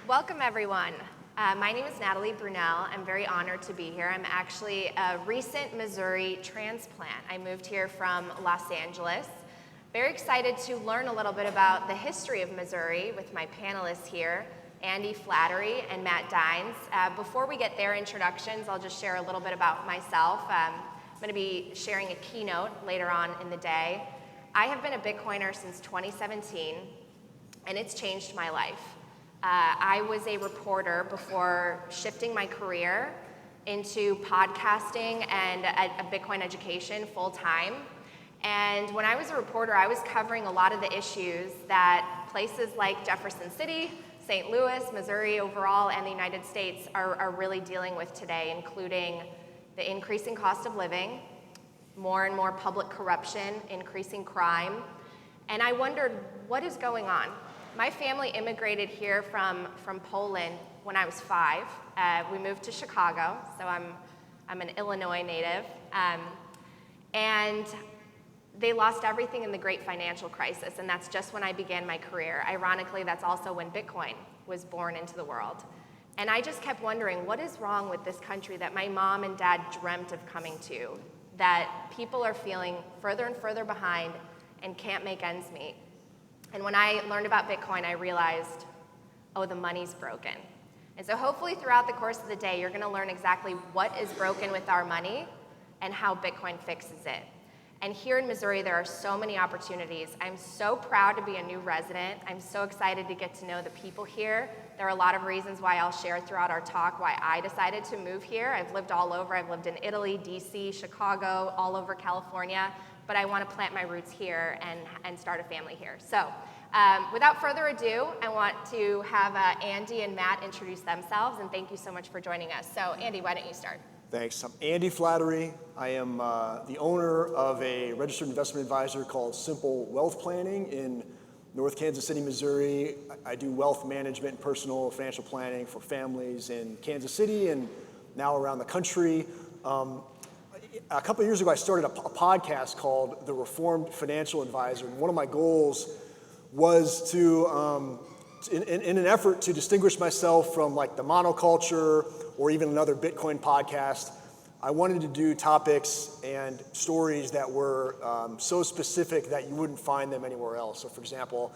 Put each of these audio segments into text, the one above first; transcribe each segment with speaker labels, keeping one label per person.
Speaker 1: Welcome, everyone. My name is Natalie Brunell. I'm very honored to be here. I'm actually a recent Missouri transplant. I moved here from Los Angeles. Very excited to learn a little bit about the history of Missouri with my panelists here, Andy Flattery and Matt Dines. Before we get their introductions, I'll just share a little bit about myself. I'm going to be sharing a keynote later on in the day. I have been a Bitcoiner since 2017, and it's changed my life. I was a reporter before shifting my career into podcasting and a Bitcoin education full time. And when I was a reporter, I was covering a lot of the issues that places like Jefferson City, St. Louis, Missouri overall, and the United States are really dealing with today, including the increasing cost of living, more and more public corruption, increasing crime. And I wondered, what is going on? My family immigrated here from Poland when I was 5. We moved to Chicago, so I'm an Illinois native. And they lost everything in the great financial crisis, and that's just when I began my career. Ironically, that's also when Bitcoin was born into the world. And I just kept wondering, what is wrong with this country that my mom and dad dreamt of coming to, that people are feeling further and further behind and can't make ends meet? And when I learned about Bitcoin, I realized, oh, the money's broken. And so hopefully throughout the course of the day, you're gonna learn exactly what is broken with our money and how Bitcoin fixes it. And here in Missouri, there are so many opportunities. I'm so proud to be a new resident. I'm so excited to get to know the people here. There are a lot of reasons why I'll share throughout our talk why I decided to move here. I've lived all over. I've lived in Italy, DC, Chicago, all over California. But I want to plant my roots here and start a family here. So without further ado, I want to have Andy and Matt introduce themselves, and thank you so much for joining us. So Andy, why don't you start?
Speaker 2: Thanks. I'm Andy Flattery. I am the owner of a registered investment advisor called Simple Wealth Planning in North Kansas City, Missouri. I do wealth management and personal financial planning for families in Kansas City and now around the country. A couple of years ago, I started a podcast called The Reformed Financial Advisor. And one of my goals was to, in an effort to distinguish myself from like the monoculture or even another Bitcoin podcast, I wanted to do topics and stories that were so specific that you wouldn't find them anywhere else. So for example,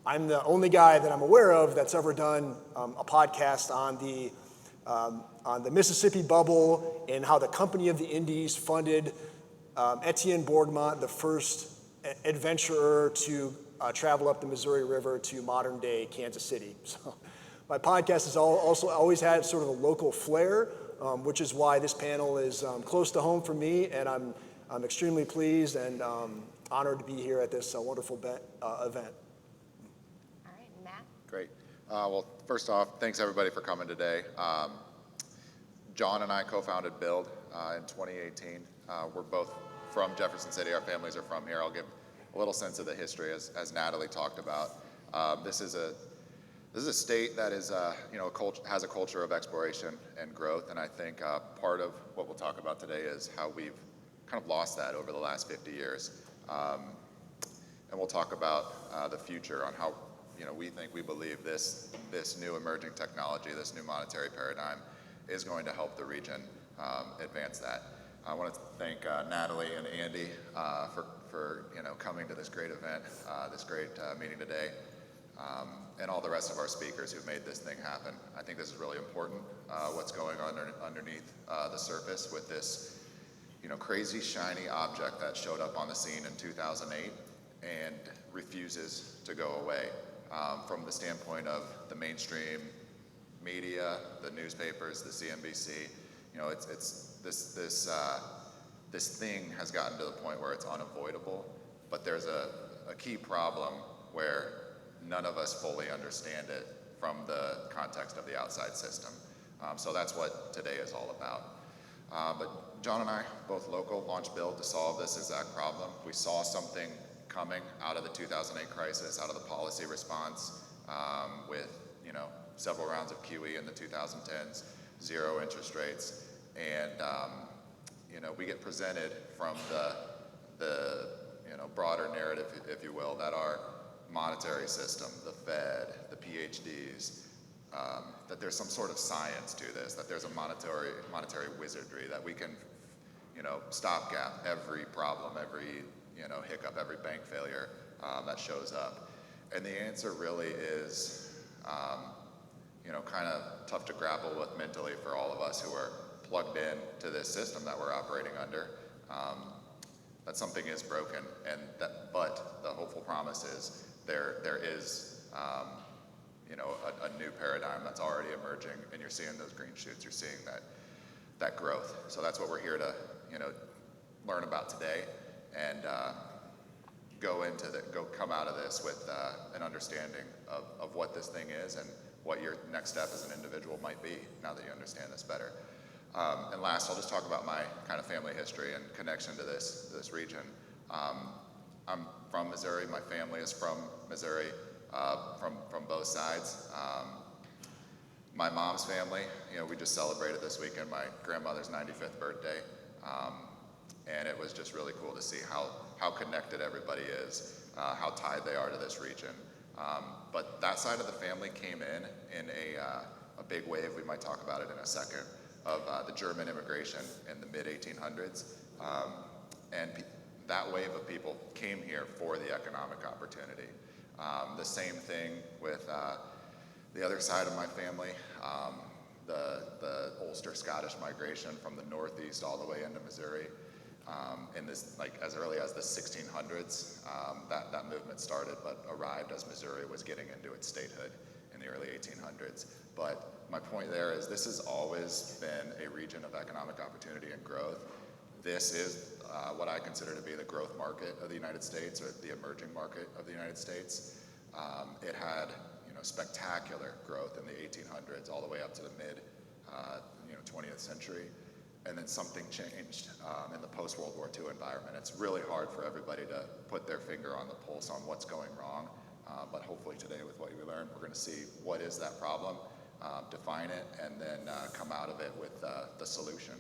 Speaker 2: I'm the only guy that I'm aware of that's ever done a podcast on the Mississippi bubble and how the Company of the Indies funded Etienne Bourdemont, the first adventurer to travel up the Missouri River to modern day Kansas City. So my podcast has also always had sort of a local flair, which is why this panel is close to home for me, and I'm extremely pleased and honored to be here at this wonderful event.
Speaker 1: All right, Matt?
Speaker 3: Great. Well, first off, thanks everybody for coming today. John and I co-founded Build in 2018. We're both from Jefferson City. Our families are from here. I'll give a little sense of the history as Natalie talked about. This is a state that is, has a culture of exploration and growth, and I think part of what we'll talk about today is how we've kind of lost that over the last 50 years. And we'll talk about the future on how we believe this new emerging technology, this new monetary paradigm is going to help the region advance that. I want to thank Natalie and Andy for coming to this great event, this great meeting today, and all the rest of our speakers who've made this thing happen. I think this is really important, what's going on underneath the surface with this crazy shiny object that showed up on the scene in 2008 and refuses to go away. From the standpoint of the mainstream media, the newspapers, the CNBC, it's this thing has gotten to the point where it's unavoidable, but there's a key problem where none of us fully understand it from the context of the outside system. So that's what today is all about. But John and I, both local, launched Build to solve this exact problem. We saw something coming out of the 2008 crisis, out of the policy response, with several rounds of QE in the 2010s, zero interest rates, and we get presented from the broader narrative, if you will, that our monetary system, the Fed, the PhDs, that there's some sort of science to this, that there's a monetary wizardry, that we can, stopgap every problem, every, hiccup, every bank failure that shows up. And the answer really is, kind of tough to grapple with mentally for all of us who are plugged in to this system that we're operating under. That something is broken, but the hopeful promise is there is, a new paradigm that's already emerging, and you're seeing those green shoots. You're seeing that growth. So that's what we're here to, learn about today, and come out of this with an understanding of what this thing is and what your next step as an individual might be now that you understand this better. And last, I'll just talk about my kind of family history and connection to this region. I'm from Missouri. My family is from Missouri, from both sides. My mom's family, we just celebrated this weekend my grandmother's 95th birthday, and it was just really cool to see how connected everybody is, how tied they are to this region. But that side of the family came in a big wave. We might talk about it in a second, of the German immigration in the mid-1800s. And that wave of people came here for the economic opportunity. The same thing with the other side of my family, the Ulster Scottish migration from the Northeast all the way into Missouri. In this, as early as the 1600s, that movement started, but arrived as Missouri was getting into its statehood in the early 1800s. But my point there is this has always been a region of economic opportunity and growth. This is what I consider to be the growth market of the United States, or the emerging market of the United States. It had, spectacular growth in the 1800s all the way up to the mid, 20th century. And then something changed in the post-World War II environment. It's really hard for everybody to put their finger on the pulse on what's going wrong. But hopefully today, with what we learned, we're going to see what is that problem, define it, and then come out of it with the solution.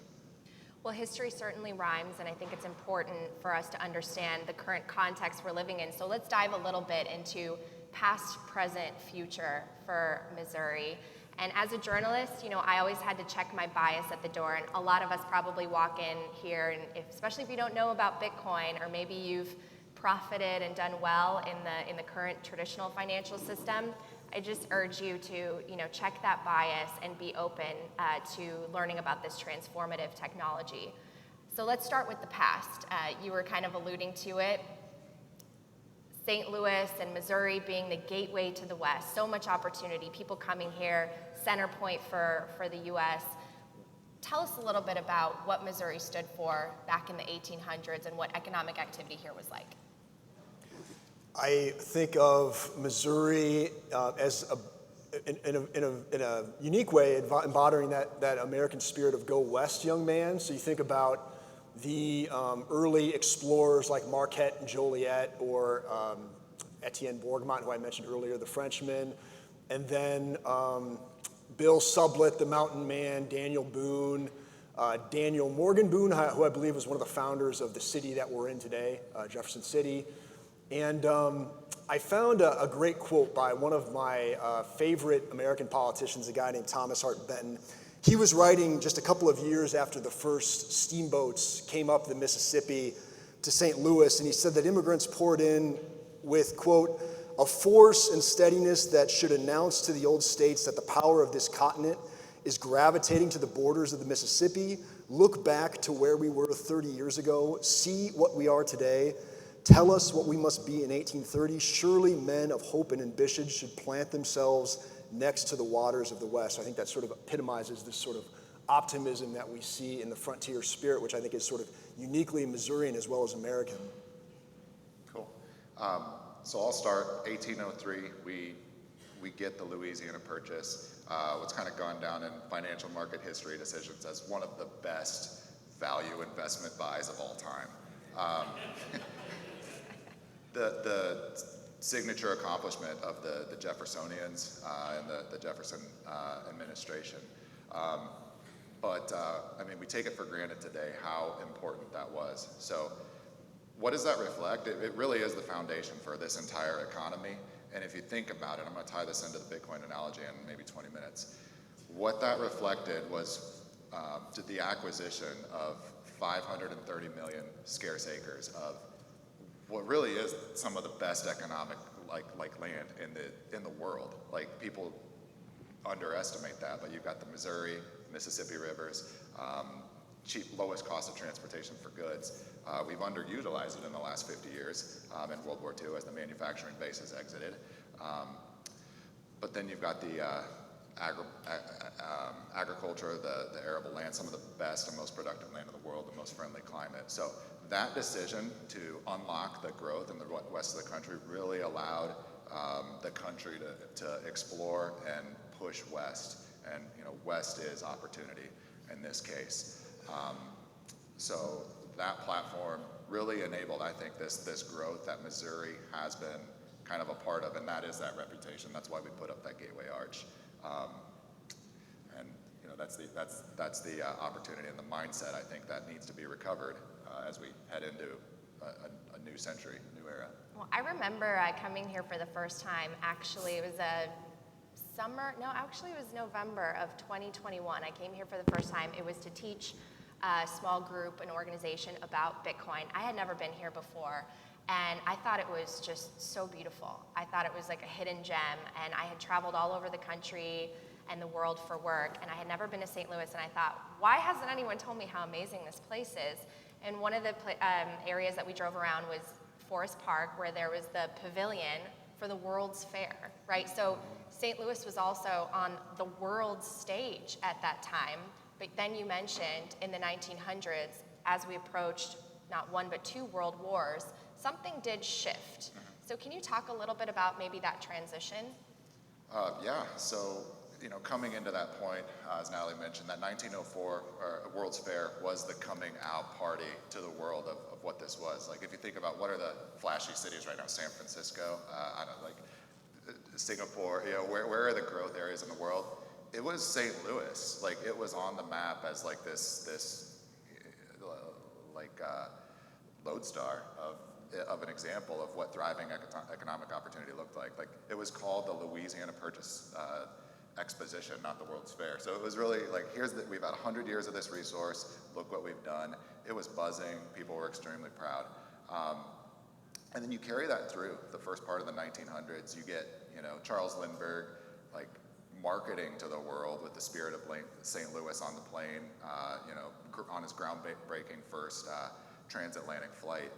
Speaker 1: Well, history certainly rhymes, and I think it's important for us to understand the current context we're living in. So let's dive a little bit into past, present, future for Missouri. And as a journalist, I always had to check my bias at the door. And a lot of us probably walk in here, and especially if you don't know about Bitcoin, or maybe you've profited and done well in the current traditional financial system, I just urge you to check that bias and be open to learning about this transformative technology. So let's start with the past. You were kind of alluding to it. St. Louis and Missouri being the gateway to the West, so much opportunity, people coming here, center point for the U.S. Tell us a little bit about what Missouri stood for back in the 1800s and what economic activity here was like.
Speaker 2: I think of Missouri as in a unique way embodying that American spirit of go west, young man. So you think about the early explorers like Marquette and Joliet, or Etienne Bourgmont, who I mentioned earlier, the Frenchman, and then Bill Sublett, the mountain man, Daniel Boone, Daniel Morgan Boone, who I believe was one of the founders of the city that we're in today, Jefferson City. And I found a great quote by one of my favorite American politicians, a guy named Thomas Hart Benton. He was writing just a couple of years after the first steamboats came up the Mississippi to St. Louis, and he said that immigrants poured in with, quote, a force and steadiness that should announce to the old states that the power of this continent is gravitating to the borders of the Mississippi. Look back to where we were 30 years ago. See what we are today. Tell us what we must be in 1830. Surely men of hope and ambition should plant themselves next to the waters of the West. I think that sort of epitomizes this sort of optimism that we see in the frontier spirit, which I think is sort of uniquely Missourian as well as American.
Speaker 3: Cool. So I'll start. 1803, we get the Louisiana Purchase. What's kind of gone down in financial market history decisions as one of the best value investment buys of all time. The signature accomplishment of the Jeffersonians and the Jefferson administration. But we take it for granted today how important that was. So what does that reflect? It really is the foundation for this entire economy And if you think about it, I'm going to tie this into the Bitcoin analogy in maybe 20 minutes. What that reflected was the acquisition of 530 million scarce acres of what really is some of the best economic like land in the world. Like, people underestimate that, but you've got the Missouri, Mississippi rivers, cheap, lowest cost of transportation for goods. We've underutilized it in the last 50 years in World War II as the manufacturing base has exited. But then you've got the agriculture, the arable land, some of the best and most productive land in the world, the most friendly climate. So that decision to unlock the growth in the west of the country really allowed the country to explore and push west. And west is opportunity in this case. So that platform really enabled, I think, this growth that Missouri has been kind of a part of, and that is that reputation. That's why we put up that Gateway Arch. And that's the opportunity and the mindset, I think, that needs to be recovered as we head into a new century, new era.
Speaker 1: Well, I remember coming here for the first time. Actually, it was it was November of 2021. I came here for the first time. It was to teach a small group, an organization about Bitcoin. I had never been here before, and I thought it was just so beautiful. I thought it was like a hidden gem, and I had traveled all over the country and the world for work, and I had never been to St. Louis, and I thought, why hasn't anyone told me how amazing this place is? And one of the areas that we drove around was Forest Park, where there was the pavilion for the World's Fair, right? So St. Louis was also on the world stage at that time. But then you mentioned in the 1900s, as we approached not one but two world wars, something did shift. So can you talk a little bit about maybe that transition?
Speaker 3: Yeah, so coming into that point, as Natalie mentioned, that 1904 World's Fair was the coming out party to the world of what this was. Like, if you think about what are the flashy cities right now, San Francisco, Singapore, where are the growth areas in the world? It was St. Louis. Like, it was on the map as like this lodestar of an example of what thriving economic opportunity looked like. Like, it was called the Louisiana Purchase Exposition, not the World's Fair. So it was really like, we've had 100 years of this resource. Look what we've done. It was buzzing. People were extremely proud. And then you carry that through the first part of the 1900s. You get, Charles Lindbergh, like, marketing to the world with the spirit of St. Louis on the plane, on his groundbreaking first transatlantic flight.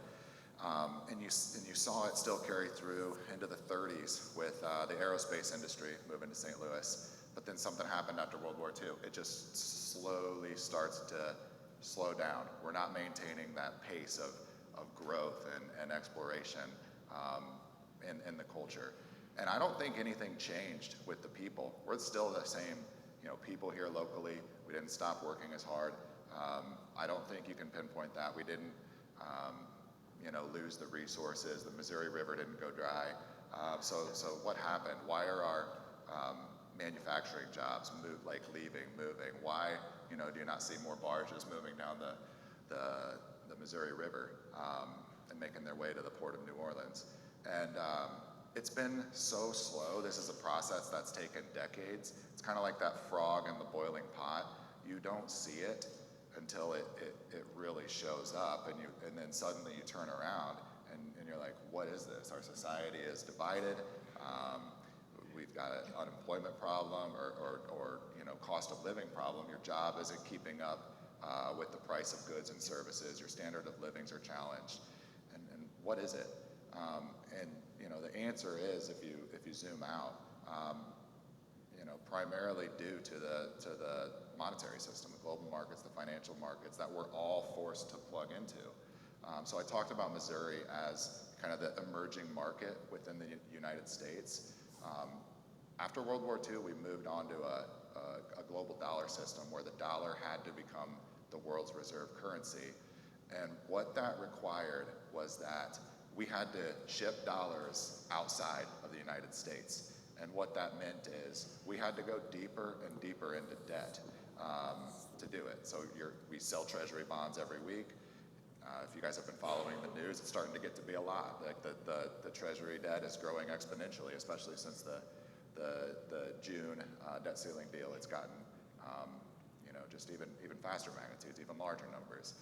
Speaker 3: And you saw it still carry through into the 30s with the aerospace industry moving to St. Louis. But then something happened after World War II. It just slowly starts to slow down. We're not maintaining that pace of growth and exploration in the culture. And I don't think anything changed with the people. We're still the same, people here locally. We didn't stop working as hard. I don't think you can pinpoint that. We didn't, lose the resources. The Missouri River didn't go dry. So what happened? Why are our manufacturing jobs moving? Why, do you not see more barges moving down the Missouri River and making their way to the port of New Orleans? And it's been so slow. This is a process that's taken decades. It's kind of like that frog in the boiling pot. You don't see it until it really shows up, and then suddenly you turn around and you're like, what is this? Our society is divided. We've got an unemployment problem or cost of living problem. Your job isn't keeping up with the price of goods and services. Your standard of livings are challenged. And what is it? And the answer is, if you zoom out, primarily due to the monetary system, the global markets, the financial markets that we're all forced to plug into. So I talked about Missouri as kind of the emerging market within the United States. After World War II, we moved on to a global dollar system where the dollar had to become the world's reserve currency. And what that required was that we had to ship dollars outside of the United States. And what that meant is we had to go deeper and deeper into debt to do it. So we sell treasury bonds every week. If you guys have been following the news, it's starting to get to be a lot. Like the Treasury debt is growing exponentially, especially since the June debt ceiling deal. It's gotten just even faster magnitudes, even larger numbers.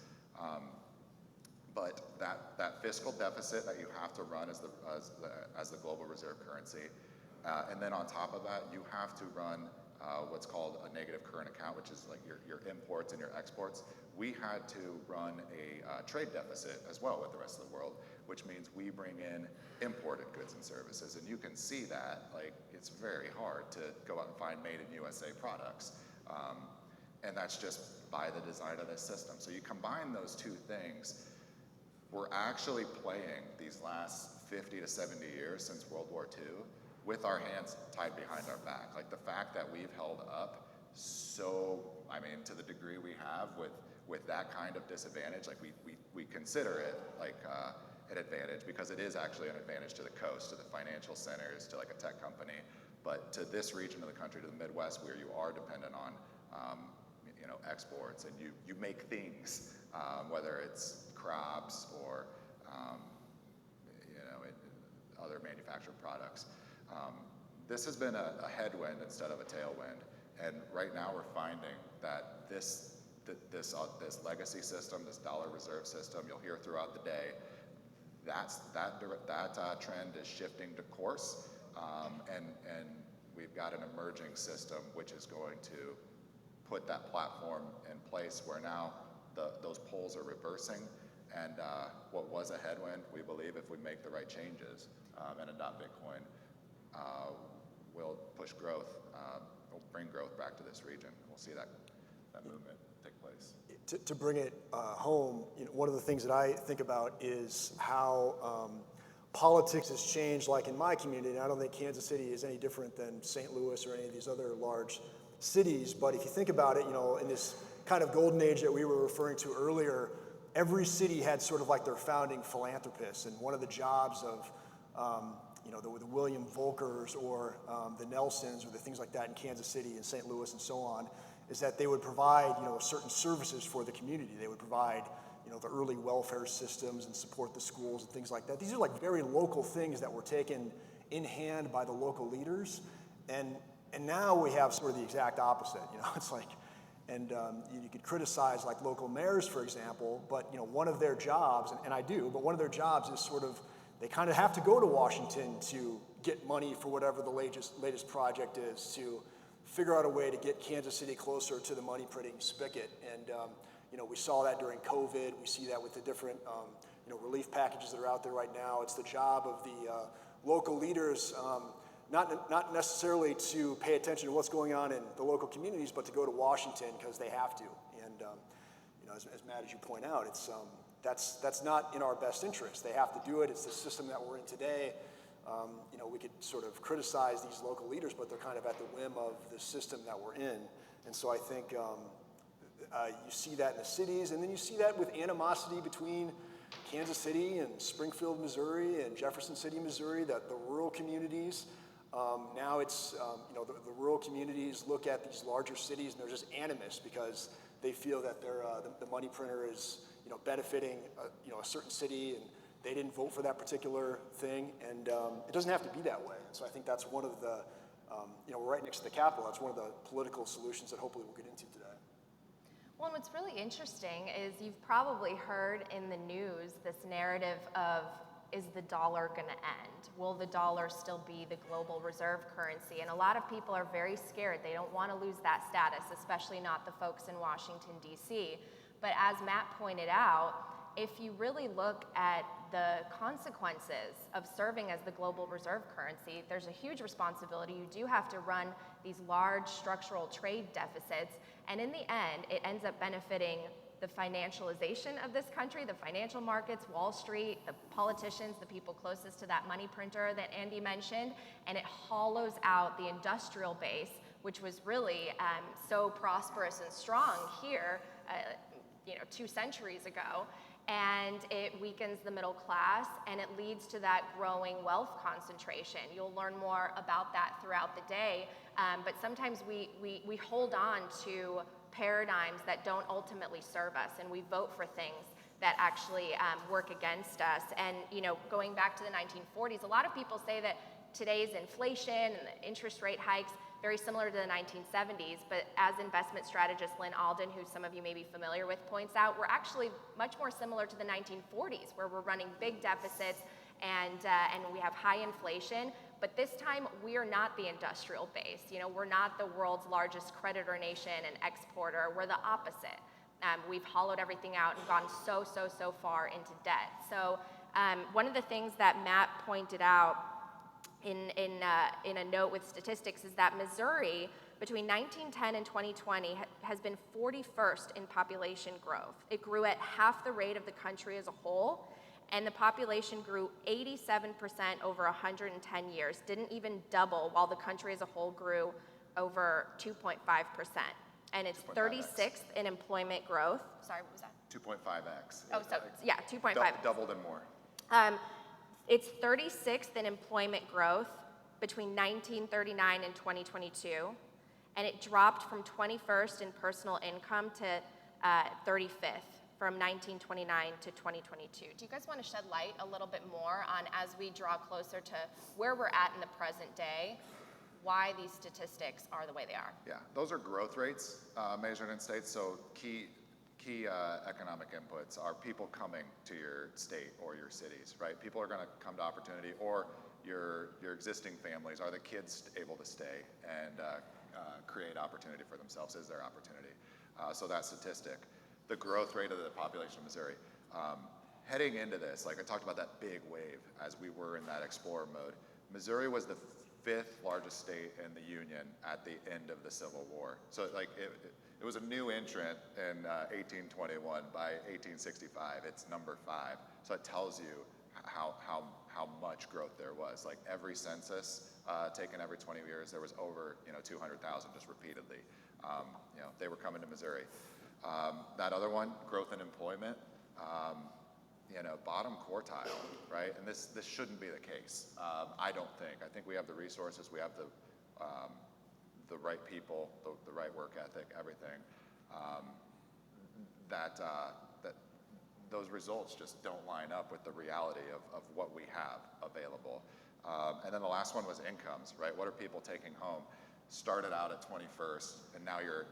Speaker 3: But that fiscal deficit that you have to run as the global reserve currency, and then on top of that, you have to run what's called a negative current account, which is like your imports and your exports. We had to run a trade deficit as well with the rest of the world, which means we bring in imported goods and services. And you can see that, like, it's very hard to go out and find made in USA products. And that's just by the design of this system. So you combine those two things, we're actually playing these last 50 to 70 years since World War II with our hands tied behind our back. Like the fact that we've held up to the degree we have with that kind of disadvantage, like we consider it like an advantage because it is actually an advantage to the coast, to the financial centers, to like a tech company. But to this region of the country, to the Midwest, where you are dependent on exports and you make things, whether it's crops or other manufactured products. This has been a headwind instead of a tailwind, and right now we're finding that this legacy system, this dollar reserve system, you'll hear throughout the day, that trend is shifting to course, and we've got an emerging system which is going to put that platform in place where now those poles are reversing, and what was a headwind, we believe if we make the right changes and adopt Bitcoin, will push growth, will bring growth back to this region. We'll see that movement take place.
Speaker 2: To bring it home, one of the things that I think about is how politics has changed, like in my community. And I don't think Kansas City is any different than St. Louis or any of these other large cities. But if you think about it, in this kind of golden age that we were referring to earlier, every city had sort of like their founding philanthropists. And one of the jobs of the William Volkers or the Nelsons or the things like that in Kansas City and St. Louis and so on, is that they would provide certain services for the community. They would provide the early welfare systems and support the schools and things like that. These are like very local things that were taken in hand by the local leaders, and now we have sort of the exact opposite. It's like, and you could criticize like local mayors, for example, but one of their jobs, and I do, but one of their jobs is sort of, they kind of have to go to Washington to get money for whatever the latest project is, to figure out a way to get Kansas City closer to the money printing spigot. And we saw that during COVID. We see that with the different relief packages that are out there right now. It's the job of the local leaders, not necessarily to pay attention to what's going on in the local communities, but to go to Washington because they have to. And as Matt, as you point out, it's that's not in our best interest. They have to do it. It's the system that we're in today. We could sort of criticize these local leaders, but they're kind of at the whim of the system that we're in. And so I think you see that in the cities, and then you see that with animosity between Kansas City and Springfield, Missouri, and Jefferson City, Missouri, that the rural communities, now it's, the rural communities look at these larger cities and they're just animus because they feel that the money printer is, benefiting, a certain city, and they didn't vote for that particular thing, and it doesn't have to be that way. And so I think that's one of the, we're right next to the Capitol. That's one of the political solutions that hopefully we'll get into today.
Speaker 1: Well, and what's really interesting is you've probably heard in the news this narrative of, is the dollar going to end? Will the dollar still be the global reserve currency? And a lot of people are very scared. They don't want to lose that status, especially not the folks in Washington, D.C. But as Matt pointed out, if you really look at the consequences of serving as the global reserve currency, there's a huge responsibility. You do have to run these large structural trade deficits, and in the end, it ends up benefiting the financialization of this country, the financial markets, Wall Street, the politicians, the people closest to that money printer that Andy mentioned, and it hollows out the industrial base, which was really so prosperous and strong here 2 centuries ago. And it weakens the middle class, and it leads to that growing wealth concentration. You'll learn more about that throughout the day, but sometimes we hold on to paradigms that don't ultimately serve us, and we vote for things that actually work against us. And going back to the 1940s, a lot of people say that today's inflation and the interest rate hikes very similar to the 1970s, but as investment strategist Lynn Alden, who some of you may be familiar with, points out, we're actually much more similar to the 1940s, where we're running big deficits and we have high inflation. But this time, we are not the industrial base. We're not the world's largest creditor nation and exporter. We're the opposite. We've hollowed everything out and gone so far into debt. So one of the things that Matt pointed out in a note with statistics is that Missouri, between 1910 and 2020, has been 41st in population growth. It grew at half the rate of the country as a whole, and the population grew 87% over 110 years, didn't even double, while the country as a whole grew over 2.5%. And it's 36th in employment growth. Sorry, what was that?
Speaker 3: 2.5x.
Speaker 1: Oh, so yeah, 2.5.
Speaker 3: Doubled and more.
Speaker 1: It's 36th in employment growth between 1939 and 2022, and it dropped from 21st in personal income to 35th from 1929 to 2022. Do you guys want to shed light a little bit more on, as we draw closer to where we're at in the present day, why these statistics are the way they are?
Speaker 3: Yeah, those are growth rates measured in states. So key economic inputs are people coming to your state or your cities, right? People are going to come to opportunity, or your existing families. Are the kids able to stay and create opportunity for themselves? Is there opportunity? So that statistic. The growth rate of the population of Missouri. Heading into this, like I talked about that big wave as we were in that explorer mode, Missouri was the 5th largest state in the Union at the end of the Civil War. So it was a new entrant in 1821. By 1865, it's number 5. So it tells you how much growth there was. Like every census taken every 20 years, there was over 200,000 just repeatedly. They were coming to Missouri. That other one, growth in employment, bottom quartile, right? And this shouldn't be the case. I don't think. I think we have the resources, we have the right people, the right work ethic, everything. That those results just don't line up with the reality of what we have available. And then the last one was incomes, right? What are people taking home? Started out at 21st, and now you're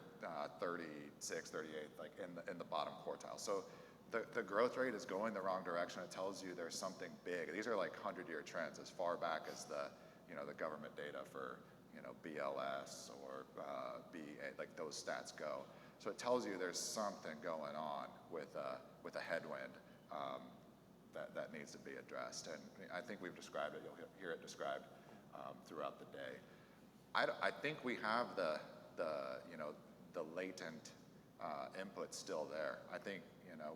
Speaker 3: 36, 38, like in the bottom quartile. So the growth rate is going the wrong direction. It tells you there's something big. These are like 100-year trends as far back as the government data for BLS or BA, like those stats go. So it tells you there's something going on with a headwind that needs to be addressed. And I think we've described it. You'll hear it described throughout the day. I think we have the latent input still there. I think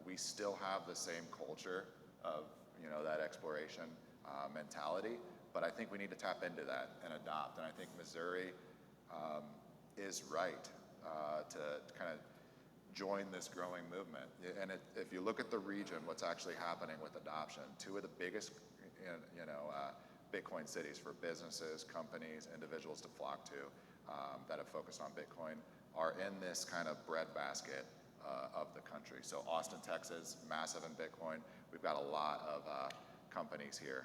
Speaker 3: we still have the same culture of that exploration mentality, but I think we need to tap into that and adopt. And I think Missouri is right to kind of join this growing movement. And if you look at the region, what's actually happening with adoption, 2 of the biggest Bitcoin cities for businesses, companies, individuals to flock to that have focused on Bitcoin are in this kind of breadbasket of the country. So Austin, Texas, massive in Bitcoin. We've got a lot of companies here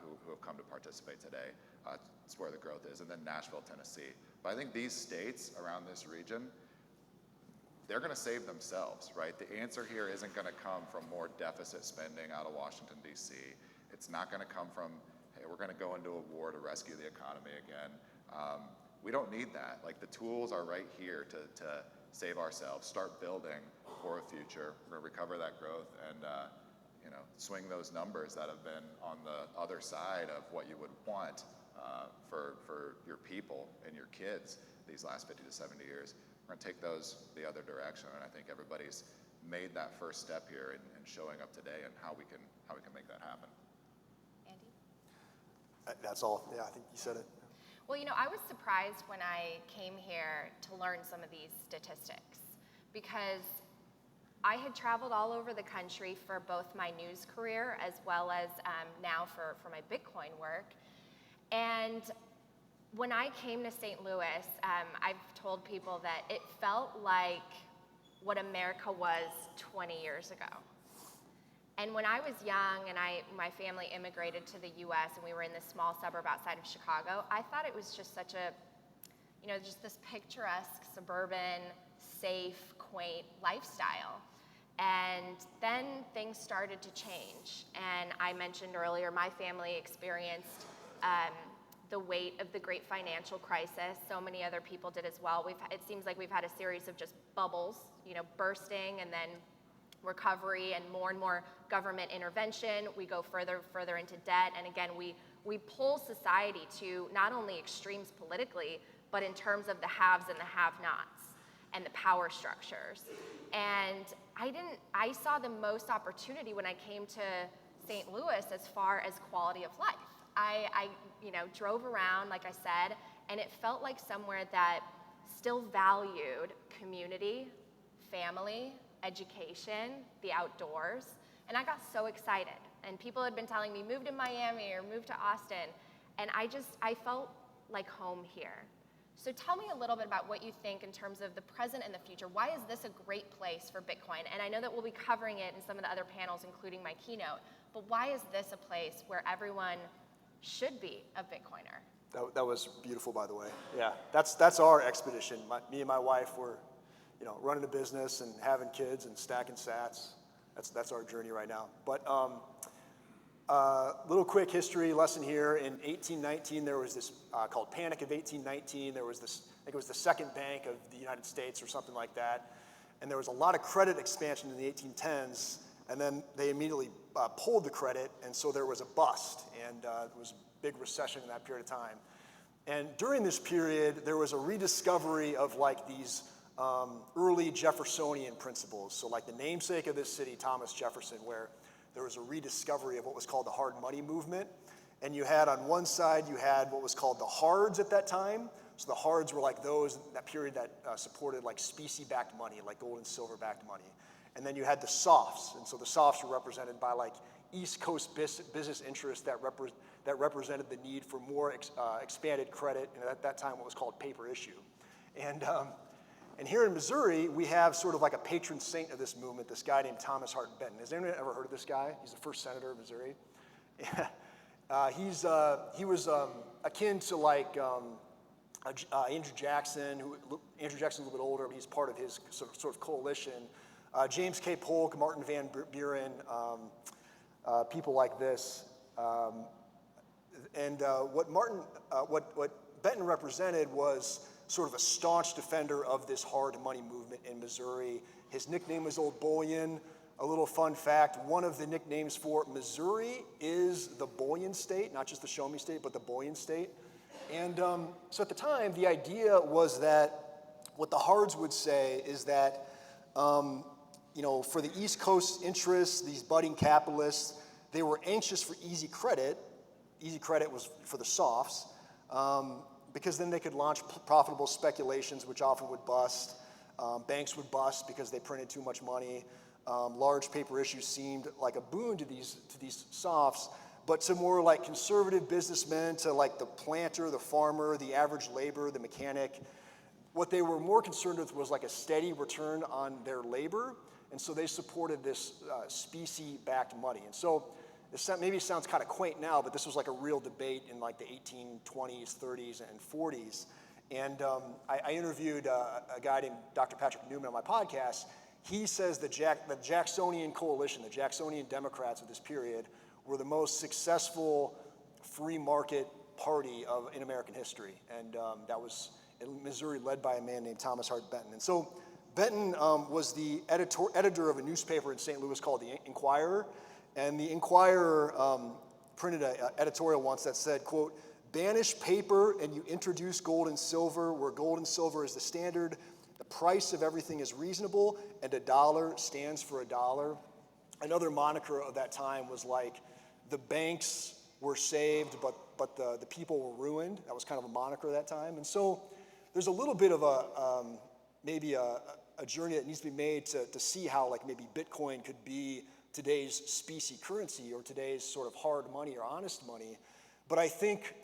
Speaker 3: who have come to participate today. It's where the growth is. And then Nashville, Tennessee. But I think these states around this region, they're going to save themselves, right? The answer here isn't going to come from more deficit spending out of Washington, D.C. It's not going to come from, hey, we're going to go into a war to rescue the economy again. We don't need that. Like the tools are right here to save ourselves, start building for a future. We're going to recover that growth and swing those numbers that have been on the other side of what you would want for your people and your kids these last 50 to 70 years. We're going to take those the other direction, and I think everybody's made that first step here in showing up today and how we can make that happen.
Speaker 1: Andy?
Speaker 2: That's all. Yeah, I think you said it.
Speaker 1: Well, I was surprised when I came here to learn some of these statistics because I had traveled all over the country for both my news career as well as now for my Bitcoin work. And when I came to St. Louis, I've told people that it felt like what America was 20 years ago. And when I was young and my family immigrated to the US and we were in this small suburb outside of Chicago, I thought it was just such a, just this picturesque, suburban, safe, quaint lifestyle. And then things started to change. And I mentioned earlier, my family experienced the weight of the great financial crisis. So many other people did as well. It seems like we've had a series of just bubbles, bursting and then recovery and more government intervention. We go further into debt. And again, we pull society to not only extremes politically, but in terms of the haves and the have-nots and the power structures. And I saw the most opportunity when I came to St. Louis as far as quality of life. I drove around, like I said, and it felt like somewhere that still valued community, family, education, the outdoors, and I got so excited. And people had been telling me, move to Miami or move to Austin, and I felt like home here. So tell me a little bit about what you think in terms of the present and the future. Why is this a great place for Bitcoin? And I know that we'll be covering it in some of the other panels, including my keynote, but why is this a place where everyone should be a Bitcoiner?
Speaker 2: That was beautiful, by the way. Yeah, that's our expedition. Me and my wife were, running a business and having kids and stacking sats. That's our journey right now. But little quick history lesson here. In 1819, there was this called Panic of 1819. There was this, I think it was the second bank of the United States or something like that. And there was a lot of credit expansion in the 1810s. And then they immediately pulled the credit, and so there was a bust. And there was a big recession in that period of time. And during this period, there was a rediscovery of like these early Jeffersonian principles. So like the namesake of this city, Thomas Jefferson, where there was a rediscovery of what was called the hard money movement. And you had on one side, you had what was called the hards at that time. So the hards were like those, that period that supported like specie-backed money, like gold and silver-backed money. And then you had the softs. And so the softs were represented by like East Coast business interests that represented the need for more expanded credit, and at that time what was called paper issue. And here in Missouri, we have sort of like a patron saint of this movement, this guy named Thomas Hart Benton. Has anyone ever heard of this guy? He's the first senator of Missouri. He was akin to like Andrew Jackson. Andrew Jackson's a little bit older, but he's part of his sort of coalition. James K. Polk, Martin Van Buren, people like this. What Benton represented was sort of a staunch defender of this hard money movement in Missouri. His nickname was Old Bullion. A little fun fact, one of the nicknames for Missouri is the Bullion State, not just the Show Me State, but the Bullion State. And so at the time, the idea was that what the hards would say is that, for the East Coast interests, these budding capitalists, they were anxious for easy credit. Easy credit was for the softs, because then they could launch profitable speculations, which often would bust. Banks would bust because they printed too much money. Large paper issues seemed like a boon to these softs, but to more like conservative businessmen, to like the planter, the farmer, the average laborer, the mechanic, what they were more concerned with was like a steady return on their labor, and so they supported this specie-backed money. And so this maybe sounds kind of quaint now, but this was like a real debate in like the 1820s, 30s, and 40s. And I interviewed a guy named Dr. Patrick Newman on my podcast. He says the Jacksonian coalition, the Jacksonian Democrats of this period, were the most successful free market party in American history. And that was in Missouri, led by a man named Thomas Hart Benton. And so Benton was the editor of a newspaper in St. Louis called the Inquirer. And the Inquirer printed an editorial once that said, quote, "Banish paper and you introduce gold and silver, where gold and silver is the standard. The price of everything is reasonable, and a dollar stands for a dollar." Another moniker of that time was like, the banks were saved, but the people were ruined. That was kind of a moniker at that time. And so there's a little bit of maybe a journey that needs to be made to see how like maybe Bitcoin could be today's specie currency or today's sort of hard money or honest money. But I think,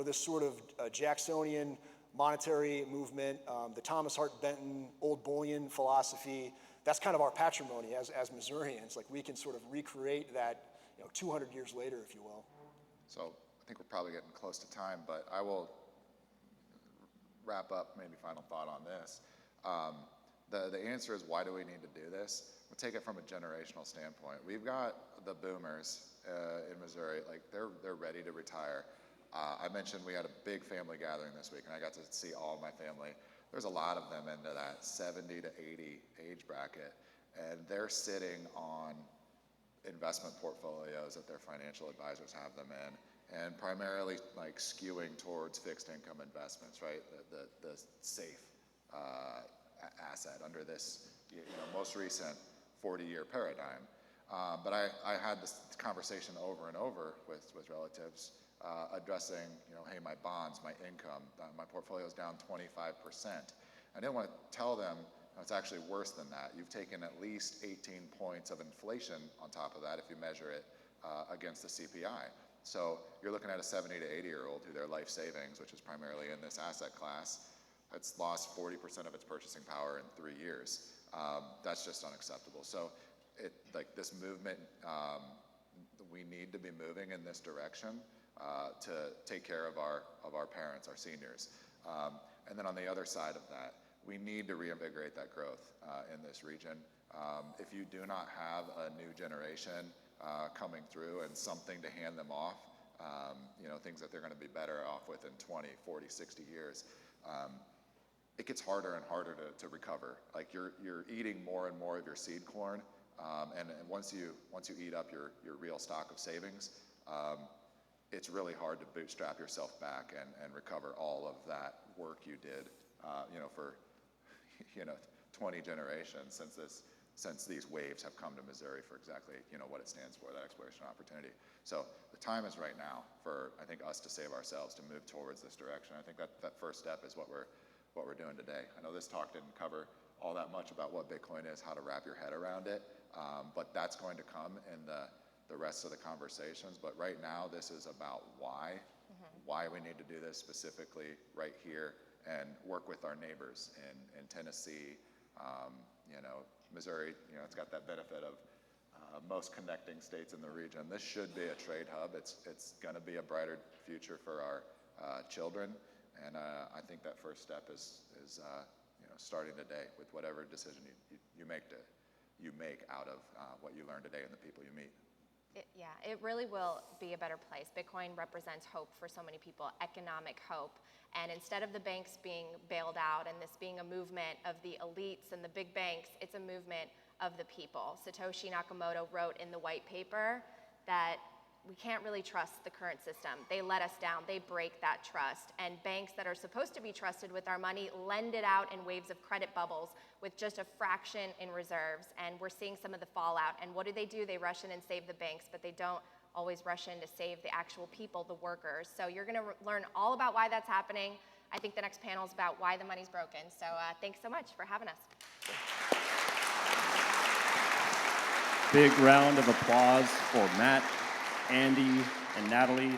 Speaker 2: this sort of Jacksonian monetary movement, the Thomas Hart Benton old bullion philosophy. That's kind of our patrimony as Missourians. Like, we can sort of recreate that, 200 years later, if you will.
Speaker 3: So I think we're probably getting close to time, but I will wrap up, maybe final thought on this. The answer is, why do we need to do this? We'll take it from a generational standpoint. We've got the boomers in Missouri, like they're ready to retire. I mentioned we had a big family gathering this week, and I got to see all of my family. There's a lot of them into that 70 to 80 age bracket, and they're sitting on investment portfolios that their financial advisors have them in, and primarily like skewing towards fixed income investments, right? The safe asset under this most recent 40-year paradigm. But I had this conversation over and over with relatives addressing, hey, my bonds, my income, my portfolio is down 25%. I didn't want to tell them it's actually worse than that. You've taken at least 18 points of inflation on top of that if you measure it against the CPI. So you're looking at a 70 to 80-year-old who their life savings, which is primarily in this asset class, it's lost 40% of its purchasing power in 3 years. That's just unacceptable. So this movement, we need to be moving in this direction to take care of our parents, our seniors. And then on the other side of that, we need to reinvigorate that growth in this region. If you do not have a new generation coming through and something to hand them off, things that they're going to be better off with in 20, 40, 60 years, it gets harder and harder to recover. Like, you're eating more and more of your seed corn, and once you eat up your real stock of savings, it's really hard to bootstrap yourself back and recover all of that work you did, for 20 generations since these waves have come to Missouri for exactly what it stands for, that exploration opportunity. So the time is right now for, I think, us to save ourselves, to move towards this direction. I think that first step is what we're doing today. I know this talk didn't cover all that much about what Bitcoin is, how to wrap your head around it, but that's going to come in the rest of the conversations. But right now, this is about why we need to do this specifically right here, and work with our neighbors in Tennessee. Missouri, it's got that benefit of most connecting states in the region. This should be a trade hub. It's going to be a brighter future for our children, and I think that first step is starting today with whatever decision you make out of what you learn today and the people you meet.
Speaker 1: It really will be a better place. Bitcoin represents hope for so many people, economic hope. And instead of the banks being bailed out and this being a movement of the elites and the big banks, it's a movement of the people. Satoshi Nakamoto wrote in the white paper that we can't really trust the current system. They let us down. They break that trust. And banks that are supposed to be trusted with our money lend it out in waves of credit bubbles with just a fraction in reserves. And we're seeing some of the fallout. And what do? They rush in and save the banks, but they don't always rush in to save the actual people, the workers. So you're going to learn all about why that's happening. I think the next panel is about why the money's broken. So thanks so much for having us.
Speaker 4: Big round of applause for Matt, Andy, and Natalie.